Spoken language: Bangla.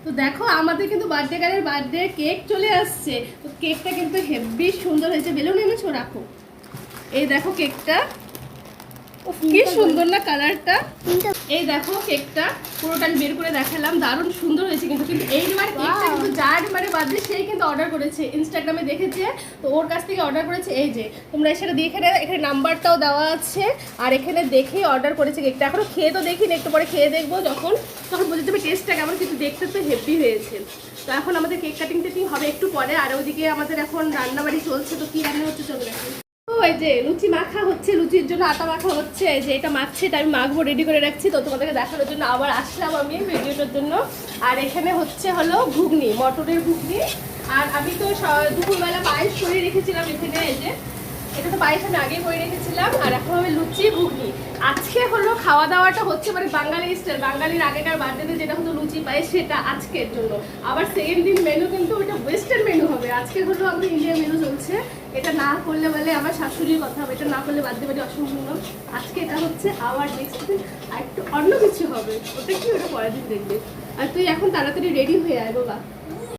তো দেখো আমাদের কিন্তু বার্থডে গার্লের বার্থডে কেক চলে আসছে। তো কেকটা কিন্তু হেভি সুন্দর হয়েছে। বেলুন এনেছো, রাখো। এই দেখো কেকটা, কি সুন্দর না কালারটা। এই দেখো কেকটা পুরোটা আমি বের করে দেখালাম, দারুণ সুন্দর হয়েছে কিন্তু। কিন্তু এইবার কেকটা কিন্তু যার মানে বার্থডে সেই কিন্তু অর্ডার করেছে, ইনস্টাগ্রামে দেখেছে, তো ওর কাছ থেকে অর্ডার করেছে। এই যে তোমরা সেটা দিয়ে এখানে নাম্বারটাও দেওয়া আছে, আর এখানে দেখেই অর্ডার করেছে কেকটা। এখনো খেয়ে তো দেখিনি, একটু পরে খেয়ে দেখবো, যখন বুঝতে পারবে টেস্টটা কেমন। কিন্তু দেখতে তো হেভি হয়েছে। তো এখন আমাদের কেক কাটিং টেটিং হবে একটু পরে, আর ওইদিকে আমাদের এখন রান্নাবাড়ি চলছে। তো কি রান্না হচ্ছে চলো দেখো। এই যে লুচি মাখা হচ্ছে, লুচির জন্য আটা মাখা হচ্ছে। এই যে এটা মাখছে, এটা আমি মাখবো, রেডি করে রাখছি। তো তোমাদেরকে দেখানোর জন্য আবার আসলাম আমি ভিডিওটার জন্য। আর এখানে হচ্ছে হলো ঘুগনি, মটরের ঘুগনি। আর আমি তো দুপুরবেলা পায়েস করে রেখেছিলাম এখানে। এই যে এটা তো পায়েস আমি আগে করে রেখেছিলাম। আর এখন হবে লুচি ঘুগনি। আজকে হলো খাওয়া দাওয়াটা হচ্ছে মানে বাঙালি স্টাইল, বাঙালির আগেকার বার্থডেতে যেটা হতো লুচি পায়েস, সেটা আজকের জন্য। আবার সেকেন্ড দিন মেনু কিন্তু ওইটা ওয়েস্টার্ন মেনু হবে। আজকে হলো আমাদের ইন্ডিয়ান মেনু চলছে। এটা না করলে বলে আমার শাশুড়ির কথা হবে, এটা না করলে বার্থডে বাড়ি অসম্পূর্ণ। আজকে এটা হচ্ছে, আবার নেক্সট দিন আর একটু অন্য কিছু হবে। ওটা কি, ওটা পরের দিন দেখবে। আর তুই এখন তাড়াতাড়ি রেডি হয়ে আয় বাবা।